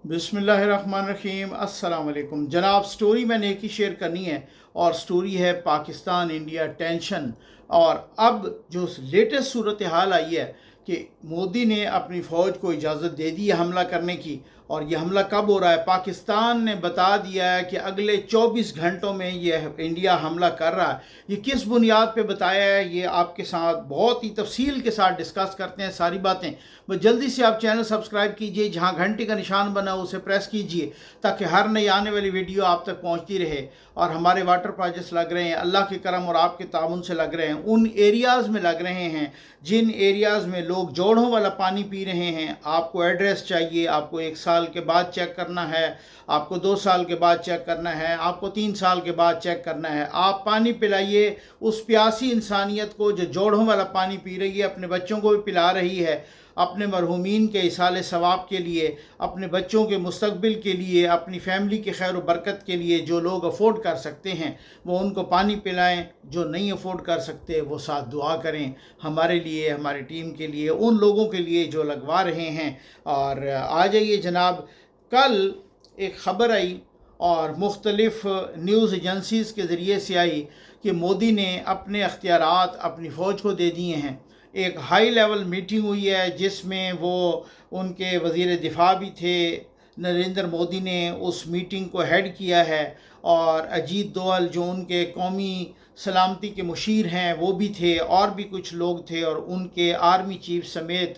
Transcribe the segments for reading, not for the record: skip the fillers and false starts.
बिस्मिल्लाहिर्रहमानिर्रहीम। अस्सलाम वालेकुम जनाब। स्टोरी मैंने एक ही शेयर करनी है और स्टोरी है पाकिस्तान इंडिया टेंशन। और अब जो लेटेस्ट सूरत हाल आई है कि मोदी ने अपनी फ़ौज को इजाज़त दे दी है हमला करने की। और ये हमला कब हो रहा है? पाकिस्तान ने बता दिया है कि अगले 24 घंटों में ये इंडिया हमला कर रहा है। ये किस बुनियाद पे बताया है, ये आपके साथ बहुत ही तफसील के साथ डिस्कस करते हैं सारी बातें। बस जल्दी से आप चैनल सब्सक्राइब कीजिए, जहां घंटे का निशान बना हो उसे प्रेस कीजिए ताकि हर नई आने वाली वीडियो आप तक पहुंचती रहे। और हमारे वाटर प्रोजेक्ट्स लग रहे हैं, अल्लाह के करम और आपके ताउन से लग रहे हैं, उन एरियाज़ में लग रहे हैं जिन एरियाज़ में लोग जोड़ों वाला पानी पी रहे हैं। आपको एड्रेस चाहिए, आपको 1 साल के बाद चेक करना है, आपको 2 साल के बाद चेक करना है, आपको 3 साल के बाद चेक करना है। आप पानी पिलाइए उस प्यासी इंसानियत को जो जोड़ों वाला पानी पी रही है, अपने बच्चों को भी पिला रही है, अपने मरहूमीन के इसाले सवाब के लिए, अपने बच्चों के मुस्तकबिल के लिए, अपनी फैमिली के खैर बरकत के लिए। जो लोग अफोर्ड कर सकते हैं वो उनको पानी पिलाएं, जो नहीं अफोर्ड कर सकते वो साथ दुआ करें हमारे लिए, हमारी टीम के लिए, उन लोगों के लिए जो लगवा रहे हैं। और आ जाइए जनाब, कल एक ख़बर आई और मुख्तलिफ़ न्यूज़ एजेंसीज़ के ज़रिए से आई कि मोदी ने अपने अख्तियारात अपनी फ़ौज को दे दिए हैं। एक हाई लेवल मीटिंग हुई है जिसमें वो उनके वज़ीर दिफा भी थे, नरेंद्र मोदी ने उस मीटिंग को हेड किया है। और अजीत दोवल जो उनके कौमी सलामती के मुशीर हैं वो भी थे, और भी कुछ लोग थे, और उनके आर्मी चीफ समेत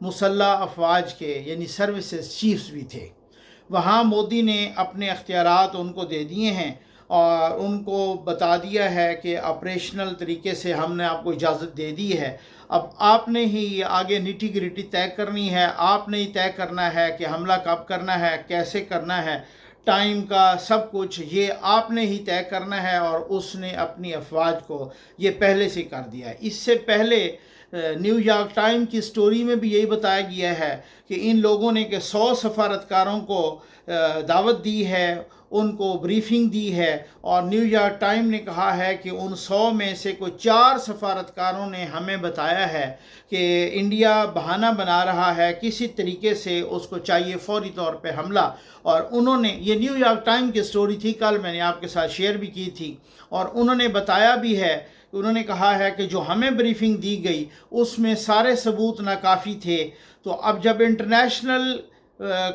मुसल्लह अफवाज के यानी सर्विसेज चीफ्स भी थे। वहाँ मोदी ने अपने अख्तियारात उनको दे दिए हैं और उनको बता दिया है कि ऑपरेशनल तरीके से हमने आपको इजाज़त दे दी है। अब आपने ही आगे निटी ग्रिटी तय करनी है, आपने ही तय करना है कि हमला कब करना है, कैसे करना है, टाइम का सब कुछ ये आपने ही तय करना है। और उसने अपनी अफवाज को ये पहले से कर दिया है। इससे पहले न्यूयॉर्क टाइम की स्टोरी में भी यही बताया गया है कि इन लोगों ने कि 100 सफारतकारों को दावत दी है, उनको ब्रीफिंग दी है। और न्यूयॉर्क टाइम ने कहा है कि उन 100 में से कोई 4 सफारतकारों ने हमें बताया है कि इंडिया बहाना बना रहा है, किसी तरीके से उसको चाहिए फ़ौरी तौर पे हमला। और उन्होंने, ये न्यूयॉर्क टाइम की स्टोरी थी, कल मैंने आपके साथ शेयर भी की थी, और उन्होंने बताया भी है, उन्होंने कहा है कि जो हमें ब्रीफिंग दी गई उसमें सारे सबूत नाकाफ़ी थे। तो अब जब इंटरनेशनल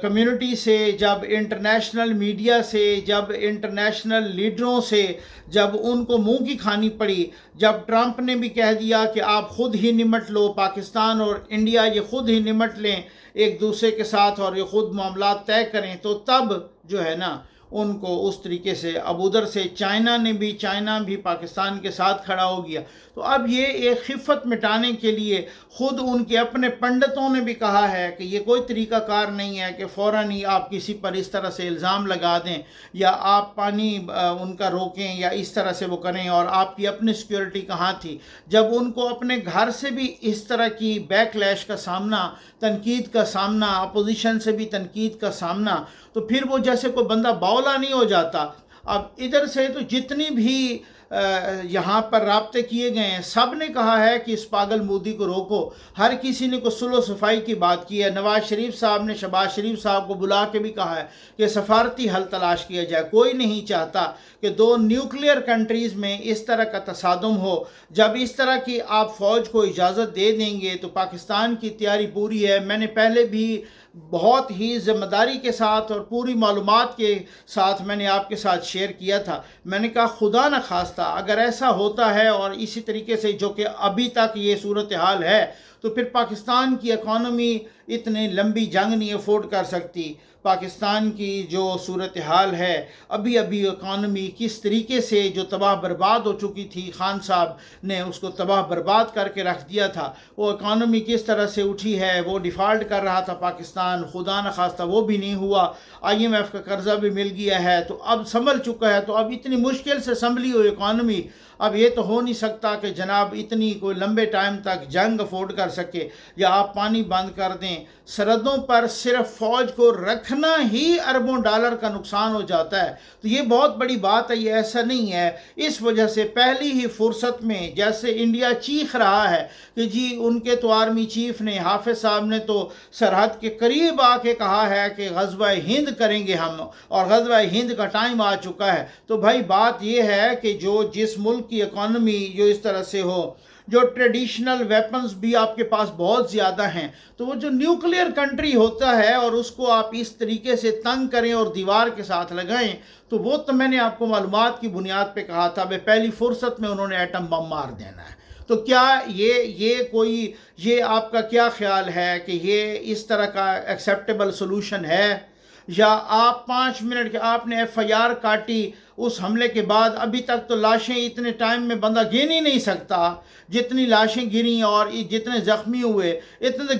कम्युनिटी से, जब इंटरनेशनल मीडिया से, जब इंटरनेशनल लीडरों से, जब उनको मुंह की खानी पड़ी, जब ट्रंप ने भी कह दिया कि आप ख़ुद ही निमट लो, पाकिस्तान और इंडिया ये ख़ुद ही निमट लें एक दूसरे के साथ और ये ख़ुद मामला तय करें, तो तब जो है ना उनको उस तरीके से, अब उधर से चाइना भी पाकिस्तान के साथ खड़ा हो गया। तो अब ये एक खिफ़त मिटाने के लिए ख़ुद उनके अपने पंडितों ने भी कहा है कि ये कोई तरीक़ाकार नहीं है कि फ़ौरन ही आप किसी पर इस तरह से इल्ज़ाम लगा दें या आप पानी उनका रोकें या इस तरह से वो करें। और आपकी अपनी सिक्योरिटी कहाँ थी जब उनको अपने घर से भी इस तरह की बैकलैश का सामना, तनकीद का सामना, अपोजिशन से भी तनकीद का सामना, तो फिर वो जैसे कोई बंदा बावला नहीं हो जाता। अब इधर से तो जितनी भी यहाँ पर राब्ते किए गए हैं, सब ने कहा है कि इस पागल मोदी को रोको। हर किसी ने को सुलह सफाई की बात की है। नवाज शरीफ साहब ने शहबाज शरीफ साहब को बुला के भी कहा है कि सफारती हल तलाश किया जाए। कोई नहीं चाहता कि 2 न्यूक्लियर कंट्रीज़ में इस तरह का तसादुम हो। जब इस तरह की आप फ़ौज को इजाज़त दे देंगे तो पाकिस्तान की तैयारी पूरी है। मैंने पहले भी बहुत ही ज़िम्मेदारी के साथ और पूरी मालूमात के साथ मैंने आपके साथ शेयर किया था। मैंने कहा खुदा न खास्ता अगर ऐसा होता है और इसी तरीके से जो कि अभी तक ये सूरत हाल है, तो फिर पाकिस्तान की इकॉनमी इतनी लंबी जंग नहीं अफोर्ड कर सकती। पाकिस्तान की जो सूरत हाल है, अभी अभी इकॉनमी किस तरीके से जो तबाह बर्बाद हो चुकी थी, खान साहब ने उसको तबाह बर्बाद करके रख दिया था, वो इकॉनमी किस तरह से उठी है। वो डिफ़ॉल्ट कर रहा था पाकिस्तान, खुदा न खास्ता वो भी नहीं हुआ, IMF का कर्जा भी मिल गया है, तो अब संभल चुका है। तो अब इतनी मुश्किल से संभली हुई इकॉनमी अब ये तो हो नहीं सकता कि जनाब इतनी कोई लंबे टाइम तक जंग अफोर्ड कर सके या आप पानी बंद कर दें। सरहदों पर सिर्फ फ़ौज को रखना ही अरबों डॉलर का नुकसान हो जाता है। तो ये बहुत बड़ी बात है, ये ऐसा नहीं है। इस वजह से पहली ही फुर्सत में जैसे इंडिया चीख रहा है कि जी उनके तो आर्मी चीफ ने, हाफिज साहब ने तो सरहद के करीब आके कहा है कि ग़ज़वा हिंद करेंगे हम, और ग़ज़वा हिंद का टाइम आ चुका है। तो भाई बात ये है कि जो जिस मुल्क की इकॉनमी जो इस तरह से हो, जो ट्रेडिशनल वेपन्स भी आपके पास बहुत ज़्यादा हैं, तो वो जो न्यूक्लियर कंट्री होता है और उसको आप इस तरीके से तंग करें और दीवार के साथ लगाएं, तो वो तो मैंने आपको मालूमात की बुनियाद पे कहा था भाई पहली फुर्सत में उन्होंने एटम बम मार देना है। तो क्या ये आपका क्या ख्याल है कि ये इस तरह का एक्सेप्टेबल सोल्यूशन है? या आप 5 मिनट के आपने FIR काटी उस हमले के बाद, अभी तक तो लाशें इतने टाइम में बंदा गिन ही नहीं सकता जितनी लाशें गिरी और जितने ज़ख्मी हुए, इतने तो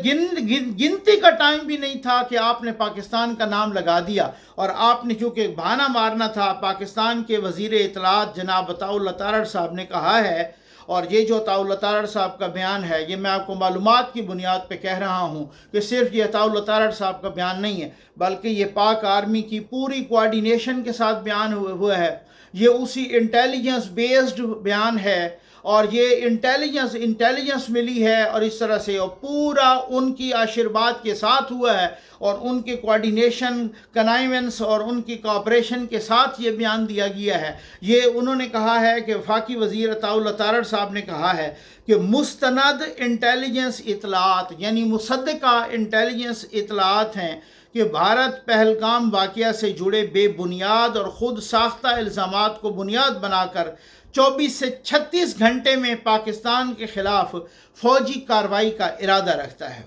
गिनती का टाइम भी नहीं था कि आपने पाकिस्तान का नाम लगा दिया। और आपने क्योंकि बहाना मारना था, पाकिस्तान के वज़ीर इत्तलात जनाब अताउल्लाह तारड़ साहब ने कहा है, और ये जो अताउल्लाह तारड़ साहब का बयान है ये मैं आपको मालूमात की बुनियाद पे कह रहा हूँ कि सिर्फ ये अताउल्लाह तारड़ साहब का बयान नहीं है, बल्कि ये पाक आर्मी की पूरी कोऑर्डिनेशन के साथ बयान हुआ है। ये उसी इंटेलिजेंस बेस्ड बयान है, और ये इंटेलिजेंस मिली है, और इस तरह से और पूरा उनकी आशीर्वाद के साथ हुआ है, और उनके कोऑर्डिनेशन कनाइवेंस और उनकी कोऑपरेशन के साथ ये बयान दिया गया है। ये उन्होंने कहा है कि वफाकी वज़ीर अताउल्लाह तारड़ साहब ने कहा है कि मुस्तनद इंटेलिजेंस इतलात, यानी मुसद्दका इंटेलिजेंस इतलात हैं कि भारत पहलगाम वाक़या से जुड़े बेबुनियाद और ख़ुद साख्ता इल्ज़ामात को बुनियाद बनाकर 24 से 36 घंटे में पाकिस्तान के ख़िलाफ़ फ़ौजी कार्रवाई का इरादा रखता है।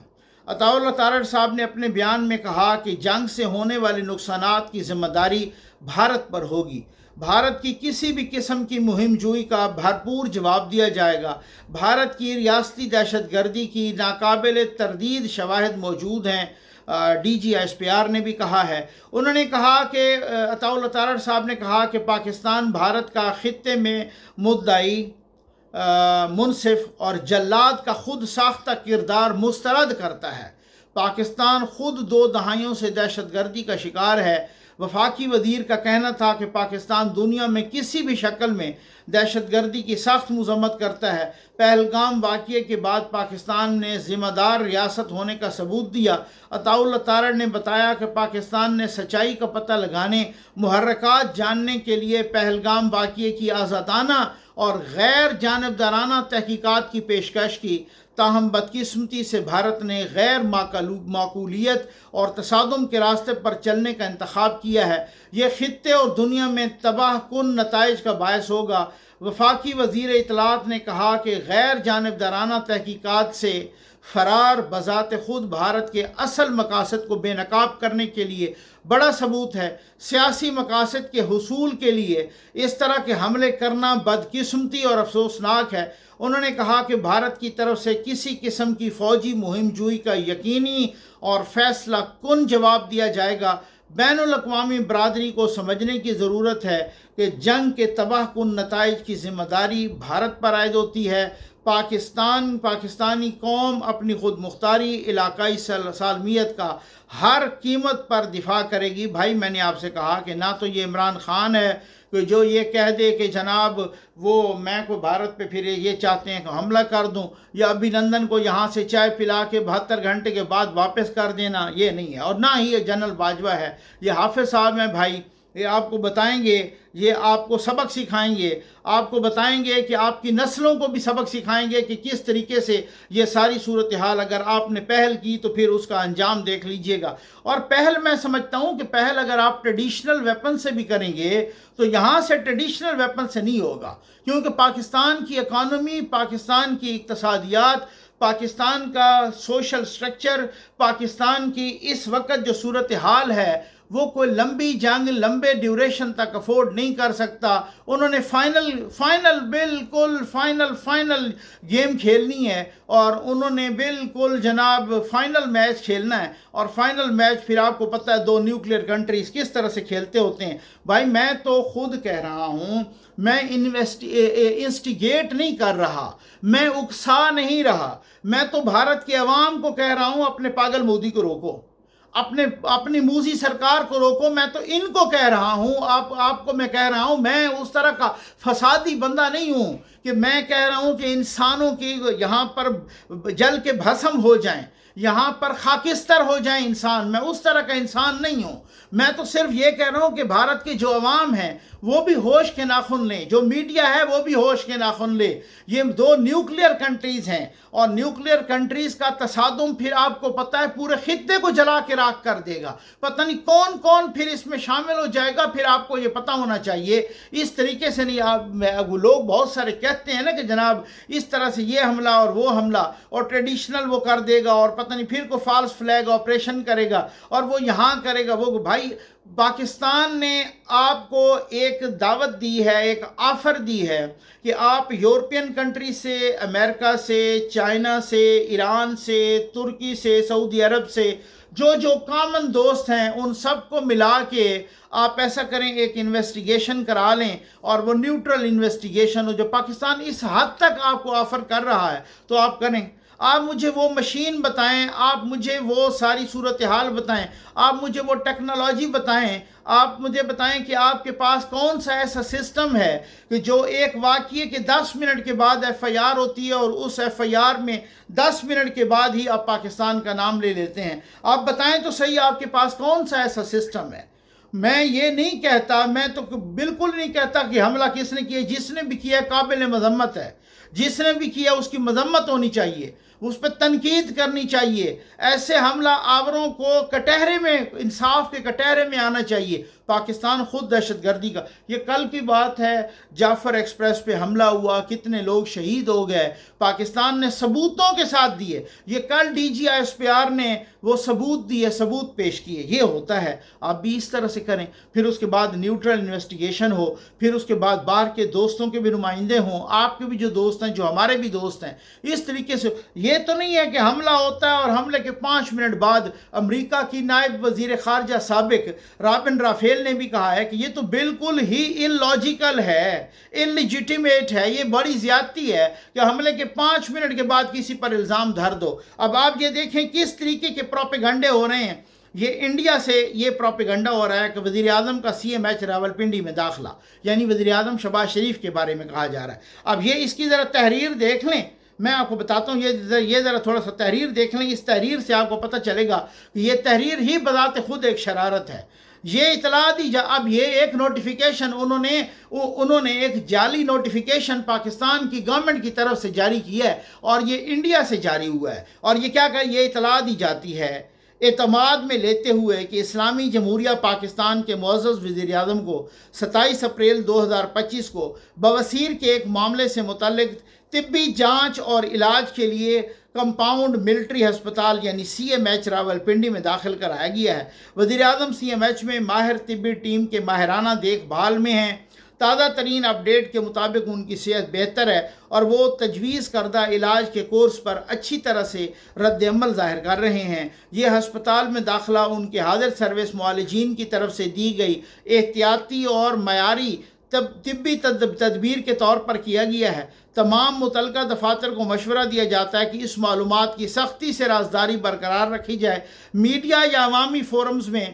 अताउल्लाह तारड़ साहब ने अपने बयान में कहा कि जंग से होने वाले नुकसानात की ज़िम्मेदारी भारत पर होगी। भारत की किसी भी किस्म की मुहिम जुई का भरपूर जवाब दिया जाएगा। भारत की रियासती दहशतगर्दी की नाकाबिल तरदीद शवाहिद मौजूद हैं। DGSPR ने भी कहा है। उन्होंने कहा कि अताउल्लाह तारड़ साहब ने कहा कि पाकिस्तान भारत का खित्ते में मुद्दाई, मुनसिफ और जल्लाद का खुद साख्ता किरदार मुस्तरद करता है। पाकिस्तान खुद 2 दहाइयों से दहशतगर्दी का शिकार है। वफाकी वज़ीर का कहना था कि पाकिस्तान दुनिया में किसी भी शक्ल में दहशतगर्दी की सख्त मज़म्मत करता है। पहलगाम वाक़ये के बाद पाकिस्तान ने ज़िम्मेदार रियासत होने का सबूत दिया। अताउल्लाह तारड़ ने बताया कि पाकिस्तान ने सच्चाई का पता लगाने, मुहर्रकात जानने के लिए पहलगाम वाक़ये की आज़ादाना और गैर जानिबदाराना तहकीकात की पेशकश की। ताहम बदकिस्मती से भारत ने गैर माकूलियत और तसादुम के रास्ते पर चलने का इंतखाब किया है। यह खित्ते और दुनिया में तबाह कुन नताइज का बायस होगा। वफाकी वज़ीर इत्तलात ने कहा कि गैर जानिबदाराना तहकीकात से फ़रार बज़ात ख़ुद भारत के असल मकासद को बेनकाब करने के लिए बड़ा सबूत है। सियासी मकासद के हुसूल के लिए इस तरह के हमले करना बदकिस्मती और अफसोसनाक है। उन्होंने कहा कि भारत की तरफ से किसी किस्म की फ़ौजी मुहिम जुई का यकीनी और फैसला कुन जवाब दिया जाएगा। बैनुल अक़वामी बरादरी को समझने की ज़रूरत है कि जंग के तबाह कुन नताइज की ज़िम्मेदारी भारत पर आयद होती है। पाकिस्तानी कौम अपनी खुद मुख्तारी, इलाकाई सालमियत का हर कीमत पर दिफा करेगी। भाई मैंने आपसे कहा कि ना तो ये इमरान ख़ान है कि जो ये कह दे कि जनाब वो मैं को भारत पे फिर ये चाहते हैं कि हमला कर दूं, या अभिनंदन को यहाँ से चाय पिला के 72 घंटे के बाद वापस कर देना, ये नहीं है। और ना ही ये जनरल बाजवा है, ये हाफिज साहब हैं भाई। ये आपको बताएंगे, ये आपको सबक सिखाएंगे, आपको बताएंगे कि आपकी नस्लों को भी सबक सिखाएंगे कि किस तरीके से ये सारी सूरत हाल अगर आपने पहल की तो फिर उसका अंजाम देख लीजिएगा। और पहल मैं समझता हूँ कि पहल अगर आप ट्रेडिशनल वेपन से भी करेंगे तो यहाँ से ट्रेडिशनल वेपन से नहीं होगा, क्योंकि पाकिस्तान की इकानमी, पाकिस्तान की इक़्तिसादियात, पाकिस्तान का सोशल स्ट्रक्चर, पाकिस्तान की इस वक्त जो सूरत हाल है وہ کوئی لمبی جنگ لمبے ڈیوریشن تک افورڈ نہیں کر سکتا. انہوں نے فائنل گیم کھیلنی ہے اور انہوں نے بالکل جناب فائنل میچ کھیلنا ہے. اور فائنل میچ پھر آپ کو پتہ ہے دو نیوکلیئر کنٹریز کس طرح سے کھیلتے ہوتے ہیں. بھائی میں تو خود کہہ رہا ہوں، میں انسٹیگیٹ نہیں کر رہا، میں اکسا نہیں رہا. میں تو بھارت کے عوام کو کہہ رہا ہوں اپنے پاگل مودی کو روکو، اپنی موذی سرکار کو روکو. میں تو ان کو کہہ رہا ہوں، آپ کو میں کہہ رہا ہوں، میں اس طرح کا فسادی بندہ نہیں ہوں کہ میں کہہ رہا ہوں کہ انسانوں کی یہاں پر جل کے بھسم ہو جائیں، یہاں پر خاکستر ہو جائیں انسان. میں اس طرح کا انسان نہیں ہوں. میں تو صرف یہ کہہ رہا ہوں کہ بھارت کے جو عوام ہیں وہ بھی ہوش کے ناخن لیں، جو میڈیا ہے وہ بھی ہوش کے ناخن لے. یہ دو نیوکلیئر کنٹریز ہیں اور نیوکلیئر کنٹریز کا تصادم پھر آپ کو پتہ ہے پورے خطے کو جلا کے راکھ کر دے گا. پتہ نہیں کون کون پھر اس میں شامل ہو جائے گا. پھر آپ کو یہ پتہ ہونا چاہیے اس طریقے سے نہیں. وہ لوگ بہت سارے کہتے ہیں نا کہ جناب اس طرح سے یہ حملہ اور وہ حملہ اور ٹریڈیشنل وہ کر دے گا اور پتہ نہیں پھر کو فالس فلیگ آپریشن کرے گا اور وہ یہاں کرے گا. وہ بھائی پاکستان نے آپ کو ایک دعوت دی ہے، ایک آفر دی ہے کہ آپ یورپین کنٹری سے، امریکہ سے، چائنا سے، ایران سے، ترکی سے، سعودی عرب سے جو کامن دوست ہیں ان سب کو ملا کے آپ ایسا کریں، ایک انویسٹیگیشن کرا لیں اور وہ نیوٹرل انویسٹیگیشن ہو. جو پاکستان اس حد تک آپ کو آفر کر رہا ہے تو آپ کریں. آپ مجھے وہ مشین بتائیں، آپ مجھے وہ ساری صورتحال بتائیں، آپ مجھے وہ ٹیکنالوجی بتائیں، آپ مجھے بتائیں کہ آپ کے پاس کون سا ایسا سسٹم ہے کہ جو ایک واقعے کے 10 منٹ کے بعد ایف آئی آر ہوتی ہے اور اس ایف آئی آر میں 10 منٹ کے بعد ہی آپ پاکستان کا نام لے لیتے ہیں. آپ بتائیں تو صحیح آپ کے پاس کون سا ایسا سسٹم ہے. میں یہ نہیں کہتا، میں تو بالکل نہیں کہتا کہ حملہ کس نے کیا. جس نے بھی کیا قابل مذمت ہے، جس نے بھی کیا اس کی مذمت ہونی چاہیے، اس پہ تنقید کرنی چاہیے. ایسے حملہ آوروں کو کٹہرے میں، انصاف کے کٹہرے میں آنا چاہیے. پاکستان خود دہشت گردی کا، یہ کل کی بات ہے، جعفر ایکسپریس پہ حملہ ہوا، کتنے لوگ شہید ہو گئے. پاکستان نے ثبوتوں کے ساتھ دیے. یہ کل D G I S P R نے وہ ثبوت دیے، ثبوت پیش کیے. یہ ہوتا ہے. آپ بھی اس طرح سے کریں. پھر اس کے بعد نیوٹرل انویسٹیگیشن ہو. پھر اس کے بعد باہر کے دوستوں کے بھی نمائندے ہوں، آپ کے بھی جو دوست ہیں، جو ہمارے بھی دوست ہیں. اس طریقے سے یہ تو نہیں ہے کہ حملہ ہوتا ہے اور حملے کے 5 منٹ بعد امریکہ کی نائب وزیر خارجہ سابق رابن رافیل نے بھی کہا ہے کہ یہ تو بالکل ہی ان لاجیکل ہے، ان لیجیٹیمیٹ ہے، یہ بڑی زیادتی ہے کہ حملے کے 5 منٹ کے بعد کسی پر الزام دھر دو. اب آپ یہ دیکھیں کس طریقے کے پروپیگنڈے ہو رہے ہیں. یہ انڈیا سے یہ پروپیگنڈا ہو رہا ہے کہ وزیر اعظم کا سی ایم ایچ راولپنڈی میں داخلہ، یعنی وزیر اعظم شہباز شریف کے بارے میں کہا جا رہا ہے. اب یہ اس کی ذرا تحریر دیکھ لیں. میں آپ کو بتاتا ہوں، یہ ذرا تھوڑا سا تحریر دیکھ لیں. اس تحریر سے آپ کو پتہ چلے گا کہ یہ تحریر ہی بذات خود ایک شرارت ہے. یہ اطلاع دی اب یہ ایک نوٹیفیکیشن انہوں نے ایک جعلی نوٹیفیکیشن پاکستان کی گورنمنٹ کی طرف سے جاری کی ہے اور یہ انڈیا سے جاری ہوا ہے. اور یہ کیا کہ یہ اطلاع دی جاتی ہے اعتماد میں لیتے ہوئے کہ اسلامی جمہوریہ پاکستان کے معزز وزیر اعظم کو 27 اپریل 2025 کو بواسیر کے ایک معاملے سے متعلق طبی جانچ اور علاج کے لیے کمپاؤنڈ ملٹری ہسپتال یعنی سی ایم ایچ راولپنڈی میں داخل کرایا گیا ہے. وزیر اعظم سی ایم ایچ میں ماہر طبی ٹیم کے ماہرانہ دیکھ بھال میں ہیں. تازہ ترین اپڈیٹ کے مطابق ان کی صحت بہتر ہے اور وہ تجویز کردہ علاج کے کورس پر اچھی طرح سے رد عمل ظاہر کر رہے ہیں. یہ ہسپتال میں داخلہ ان کے حاضر سروس معالجین کی طرف سے دی گئی احتیاطی اور معیاری طبی تدبیر کے طور پر کیا گیا ہے. تمام متعلقہ دفاتر کو مشورہ دیا جاتا ہے کہ اس معلومات کی سختی سے رازداری برقرار رکھی جائے. میڈیا یا عوامی فورمز میں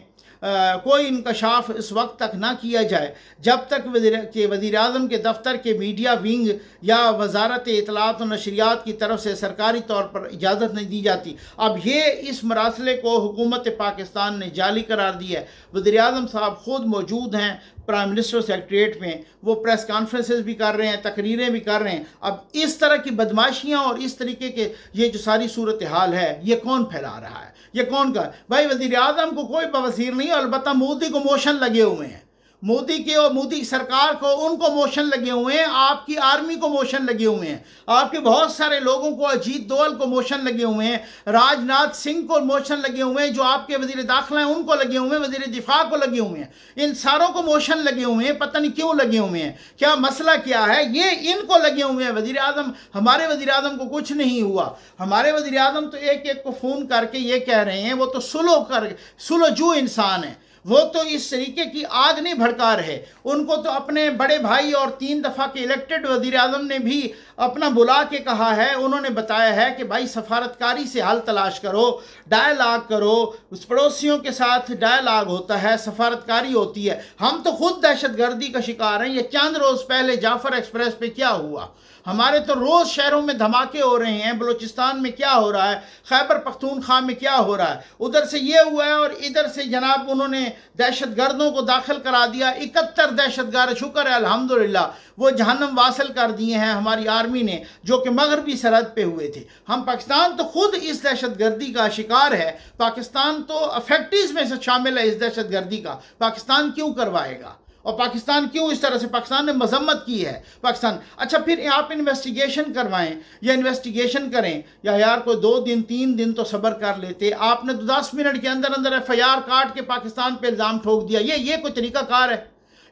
کوئی انکشاف اس وقت تک نہ کیا جائے جب تک وزیر اعظم کے دفتر کے میڈیا ونگ یا وزارت اطلاعات و نشریات کی طرف سے سرکاری طور پر اجازت نہیں دی جاتی. اب یہ اس مراسلے کو حکومت پاکستان نے جعلی قرار دیا ہے. وزیر اعظم صاحب خود موجود ہیں پرائم منسٹر سیکریٹریٹ میں، وہ پریس کانفرنسز بھی کر رہے ہیں، تقریریں بھی کر رہے ہیں. اب اس طرح کی بدماشیاں اور اس طریقے کے یہ جو ساری صورتحال ہے یہ کون پھیلا رہا ہے؟ یہ کون کا؟ بھائی وزیر اعظم کو کوئی بواسیر نہیں، البتہ مودی کو موشن لگے ہوئے ہیں. मोदी के और मोदी सरकार को, उनको मोशन लगे हुए हैं, आपकी आर्मी को मोशन लगे हुए हैं, आपके बहुत सारे लोगों को, अजीत दोवल को मोशन लगे हुए हैं, राजनाथ सिंह को मोशन लगे हुए हैं, जो आपके वजीर दाखिला हैं उनको लगे हुए हैं, वजीर दिफा को लगे हुए हैं, इन सारों को मोशन लगे हुए हैं। पता नहीं क्यों लगे हुए हैं, क्या मसला क्या है, ये इनको लगे हुए हैं। वजीर आज़म, हमारे वजीर आज़म को कुछ नहीं हुआ। हमारे वजीर आज़म तो एक एक को फ़ोन करके ये कह रहे हैं, वो तो सुलझू इंसान है, वो तो इस तरीके की आग नहीं भड़का रहे। उनको तो अपने बड़े भाई और 3 दफ़ा के इलेक्टेड वज़ीर आज़म ने भी अपना बुला के कहा है, उन्होंने बताया है कि भाई सफारतकारी से हल तलाश करो, डायलॉग करो, उस पड़ोसियों के साथ डायलॉग होता है, सफारतकारी होती है। हम तो खुद दहशतगर्दी का शिकार हैं। ये चंद रोज़ पहले जाफ़र एक्सप्रेस पे क्या हुआ, हमारे तो रोज़ शहरों में धमाके हो रहे हैं, बलूचिस्तान में क्या हो रहा है, खैबर पख्तूनख्वा में क्या हो रहा है, उधर से ये हुआ है और इधर से जनाब उन्होंने दहशतगर्दों को दाखिल करा दिया। 71 दहशतगर्द, शुक्र है अल्हम्दुलिल्लाह, वो जहन्नम वासिल कर दिए हैं हमारी आर्मी ने, जो कि मगरबी सरहद पे हुए थे। हम पाकिस्तान तो खुद इस दहशतगर्दी का शिकार है, पाकिस्तान तो अफेक्टिव में से शामिल है इस दहशतगर्दी का। पाकिस्तान क्यों करवाएगा, और पाकिस्तान क्यों इस तरह से, पाकिस्तान ने मजम्मत की है पाकिस्तान। अच्छा, फिर आप इन्वेस्टिगेशन करवाएं या इन्वेस्टिगेशन करें, या यार कोई 2 दिन 3 दिन तो सब्र कर लेते। आपने तो 10 मिनट के अंदर अंदर FIR काट के पाकिस्तान पे इल्ज़ाम ठोक दिया। ये कोई तरीक़ाकार है?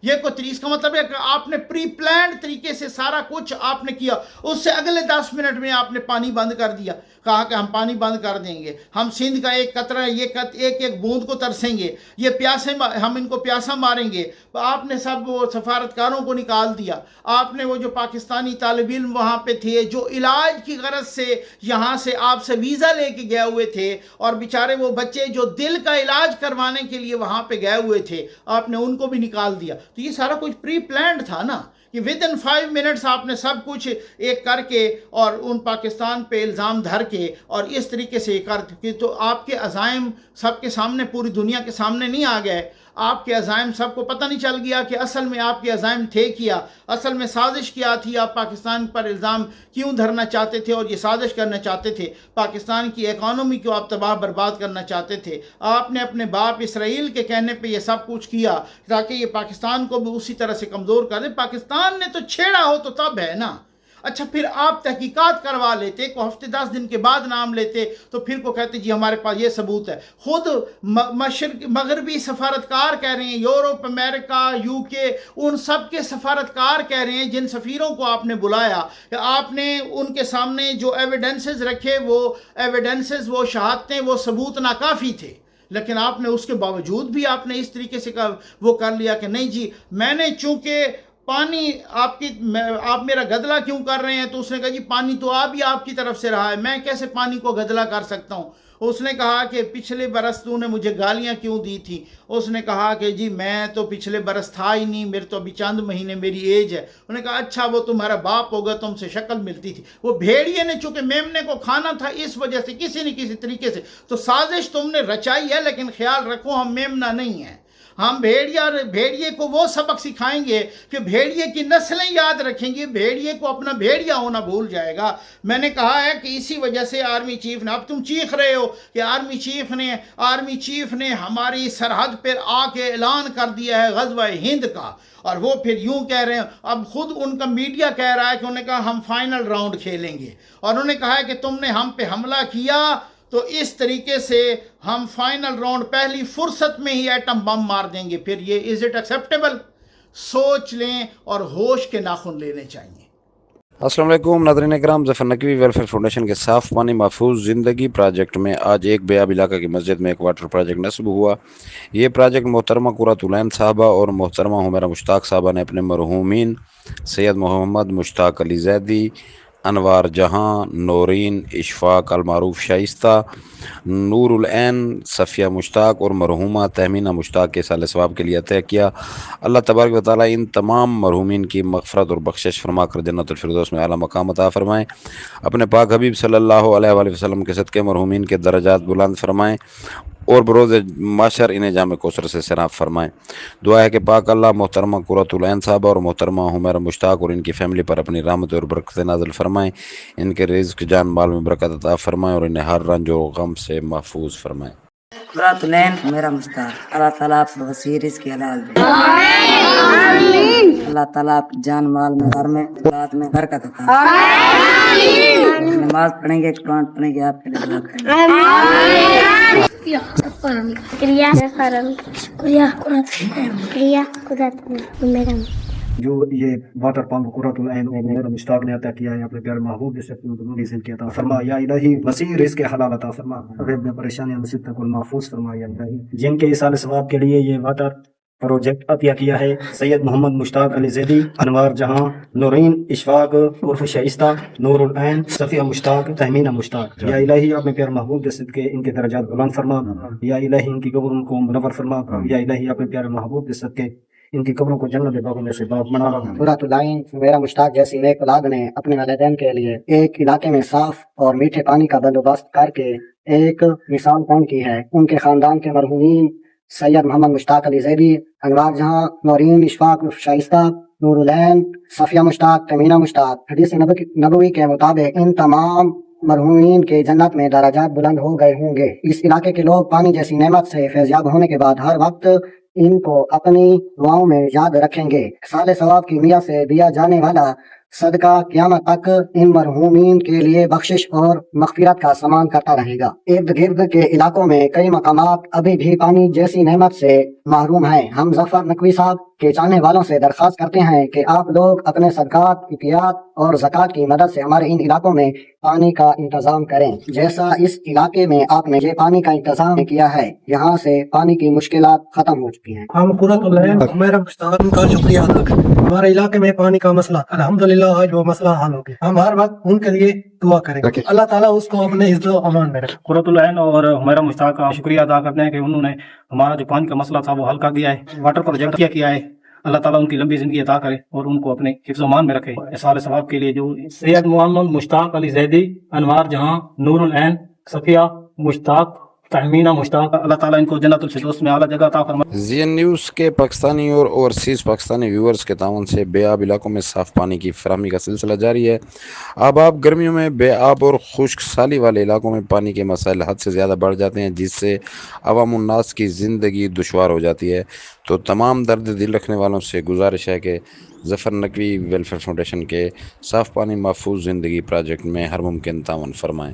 ये कोई इसका मतलब है कि आपने प्री प्लान तरीके से सारा कुछ आपने किया, उससे अगले 10 मिनट में आपने पानी बंद कर दिया, कहा कि हम पानी बंद कर देंगे, हम सिंध का एक कतरा, एक एक बूंद को तरसेंगे, ये प्यासे, हम इनको प्यासा मारेंगे। आपने सब वो सफारतकारों को निकाल दिया। आपने वो जो पाकिस्तानी तालिब इल्म वहाँ पे थे, जो इलाज की गरज से यहाँ से आपसे वीज़ा लेके गए हुए थे, और बेचारे वो बच्चे जो दिल का इलाज करवाने के लिए वहाँ पे गए हुए थे, आपने उनको भी निकाल दिया। तो ये सारा कुछ प्री प्लान्ड था ना, कि विद इन 5 मिनट्स आपने सब कुछ एक करके और उन पाकिस्तान पे इल्ज़ाम धर के और इस तरीके से कर कि तो आपके अज़ाइम सबके सामने, पूरी दुनिया के सामने नहीं आ गए। आपके अज़ाइम सबको पता नहीं चल गया कि असल में आपके अज़ाइम थे क्या, असल में साजिश क्या थी, आप पाकिस्तान पर इल्ज़ाम क्यों धरना चाहते थे और ये साजिश करना चाहते थे, पाकिस्तान की इकानमी को आप तबाह बर्बाद करना चाहते थे। आपने अपने बाप इसराइल के कहने पे ये सब कुछ किया ताकि ये पाकिस्तान को भी उसी तरह से कमज़ोर कर दे। पाकिस्तान ने तो छेड़ा हो तो तब है ना। अच्छा, फिर आप तहकीकात करवा लेते, को हफ्ते 10 दिन के बाद नाम लेते, तो फिर को कहते जी हमारे पास ये सबूत है। खुद मगरबी सफारतकार कह रहे हैं, यूरोप, अमेरिका, UK, उन सब के सफारतकार कह रहे हैं, जिन सफ़ीरों को आपने बुलाया, आपने उनके सामने जो एविडेंसेस रखे, वो एविडेंसेस, वो शहादतें, वो सबूत नाकाफ़ी थे। लेकिन आपने उसके बावजूद भी आपने इस तरीके से वो कर लिया कि नहीं जी, मैंने चूँकि पानी आप मेरा गदला क्यों कर रहे हैं, तो उसने कहा जी पानी तो आप ही आपकी तरफ से रहा है, मैं कैसे पानी को गदला कर सकता हूँ। उसने कहा कि पिछले बरस तूने मुझे गालियाँ क्यों दी थी। उसने कहा कि जी मैं तो पिछले बरस था ही नहीं, मेरे तो अभी चंद महीने मेरी एज है। उन्होंने कहा अच्छा वो तुम्हारा बाप होगा, तुमसे शक्ल मिलती थी। वो भेड़िए ने चूँकि मेमने को खाना था, इस वजह से किसी न किसी तरीके से तो साजिश तुमने रचाई है, लेकिन ख्याल रखो हम मेमना नहीं हैं, हम भेड़िए को वो सबक सिखाएंगे कि भेड़िए की नस्लें याद रखेंगी, भेड़िए को अपना भेड़िया होना भूल जाएगा। मैंने कहा है कि इसी वजह से आर्मी चीफ ने, अब तुम चीख रहे हो कि आर्मी चीफ ने हमारी सरहद पर आके ऐलान कर दिया है ग़ज़वा हिंद का, और वो फिर यूं कह रहे हैं, अब खुद उनका मीडिया कह रहा है कि उन्होंने कहा हम फाइनल राउंड खेलेंगे, और उन्होंने कहा है कि तुमने हम पे हमला किया तो इस तरीके से हम फाइनल राउंड पहली फुर्सत में ही एटम बम मार देंगे। फिर ये इज इट एक्सेप्टेबल? सोच लें और होश के नाखून लेने चाहिए। अस्सलाम वालेकुम नाज़रीन इकराम, ज़फ़र नकवी वेलफेयर फाउंडेशन के साफ़ पानी महफूज ज़िंदगी प्रोजेक्ट में आज एक बेआब इलाका की मस्जिद में एक वाटर प्रोजेक्ट नस्ब हुआ। ये प्रोजेक्ट मोहतरमा कुरतुलैन साहबा और मोहतरमा हुमैरा मुश्ताक साहबा ने अपने मरहूमीन सैयद मोहम्मद मुश्ताक अली ज़ैदी, अनवार जहां, नौरीन, इशफाक अलमारूफ शाइस्ता, नूरुल ऐन, सफ़िया मुश्ताक और मरहूमा तहमीना मुश्ताक के साल सवाब के लिए अता किया। अल्लाह तबारक व तआला इन तमाम मरहूमीन की मग़फ़रत और बख्शिश फरमा कर जन्नतुल फ़िरदौस में आला मकाम अता फ़रमाएँ। अपने पाक हबीब सल्लल्लाहु अलैहि वसल्लम के सदक़े मरहूमीन के दर्जात बुलंद फरमाएँ और बरोज़ माशर इन्हें जामे कौसर से शनाब फरमाएँ। दुआ है कि पाक अल्लाह मोहतरमा कुरतुलैन साहबा और मोहतरमा हुमैरा मुश्ताक और इनकी फ़ैमिली पर अपनी रहमत और बरकत नाज़िल फरमाएँ, इनके रिज़्क़ जान माल में बरकत अता फरमाएँ और इन्हें हर रंज और गम से महफूज फरमाएँ। قرۃ العین میرا مستار، اللہ تعالیٰ آپ کو وسیع رزق حلال دے، اللہ تعالیٰ آپ کی جان مال میں گھر میں اولاد میں برکت عطا فرمائے۔ نماز پڑھیں گے، قرآن پڑھیں گے، آپ کے لیے دعا کریں گے۔ جو یہ واٹر پمپ قرۃ العین اور میرا مشتاق نے عطا کیا ہے اپنے پیارے محبوب جس سے زندگی عطا فرما، یا الہی وسیع رزق حلال عطا فرما، غیب میں پریشانیاں مصیبتوں کو محفوظ فرما، یا الہی جن کے ایصال ثواب کے لیے یہ واٹر پروجیکٹ عطیہ کیا ہے سید محمد مشتاق علی زیدی، انوار جہاں، نورین اشفاق عرف شائستہ، نور العین، صفیہ مشتاق، تہمینہ مشتاق، یا الہی اپنے پیارے محبوب کے صدقے ان کے درجات بلند فرما، یا الہی ان کی قبروں کو منور فرما، یا الہی اپنے پیارے محبوب کے صدقے ان کی قبروں کو جنت باغوں میں سے باغ بنا۔ قرۃ العین میرا مشتاق جیسی نیک اولاد نے اپنے والدین کے لیے ایک علاقے میں صاف اور میٹھے پانی کا بندوبست کر کے ایک مثال قائم کی ہے۔ ان کے خاندان کے مرحومین سید محمد مشتاق علی زیدی، انوار جہاں، نورین اشفاق شائستہ، نور العین، صفیہ مشتاق، تمینہ مشتاق، حدیث نبوی کے مطابق ان تمام مرحومین کے جنت میں درجات بلند ہو گئے ہوں گے۔ اس علاقے کے لوگ پانی جیسی نعمت سے فیضیاب ہونے کے بعد ہر وقت ان کو اپنی دعاؤں میں یاد رکھیں گے۔ سال ثواب کی نیت سے دیا جانے والا صدقہ قیامت تک ان مرحومین کے لیے بخشش اور مغفرت کا سامان کرتا رہے گا۔ ارد گرد کے علاقوں میں کئی مقامات ابھی بھی پانی جیسی نعمت سے محروم ہیں۔ ہم ظفر نقوی صاحب کے چاہنے والوں سے درخواست کرتے ہیں کہ آپ لوگ اپنے صدقات، عطیات اور زکوٰۃ کی مدد سے ہمارے ان علاقوں میں پانی کا انتظام کریں، جیسا اس علاقے میں آپ نے یہ پانی کا انتظام کیا ہے۔ یہاں سے پانی کی مشکلات ختم ہو چکی ہیں۔ ہم قرۃ العین میرا مشتاق کا شکریہ ادا کریں۔ ہمارے علاقے میں پانی کا مسئلہ الحمدللہ آج وہ مسئلہ حل ہو گیا۔ ہم ہر وقت ان کے لیے دعا کریں گے، اللہ تعالیٰ اس کو اپنے عزت و امان میں رکھے۔ قرۃ العین اور میرا مشتاق کا شکریہ ادا کرتے ہیں کہ انہوں نے ہمارا جو پانی کا مسئلہ تھا وہ حل کر دیا ہے، واٹر پروجیکٹ کیا ہے۔ اللہ تعالیٰ ان کی لمبی زندگی عطا کرے اور ان کو اپنے حفظ و امان میں رکھے۔ اصال ثواب کے لیے جو سید محمد مشتاق علی زیدی، انوار جہاں، نور العین، صفیہ مشتاق، تہمینہ مشتاق، اللہ تعالیٰ ان کو جنت الفردوس میں اعلیٰ جگہ عطا فرمائے۔ زی این نیوز کے پاکستانی اور اوورسیز پاکستانی ویورز کے تعاون سے بے آب علاقوں میں صاف پانی کی فراہمی کا سلسلہ جاری ہے۔ اب گرمیوں میں بے آب اور خشک سالی والے علاقوں میں پانی کے مسائل حد سے زیادہ بڑھ جاتے ہیں، جس سے عوام الناس کی زندگی دشوار ہو جاتی ہے۔ تو تمام درد دل رکھنے والوں سے گزارش ہے کہ ظفر نقوی ویلفیئر فاؤنڈیشن کے صاف پانی محفوظ زندگی پروجیکٹ میں ہر ممکن تعاون فرمائیں۔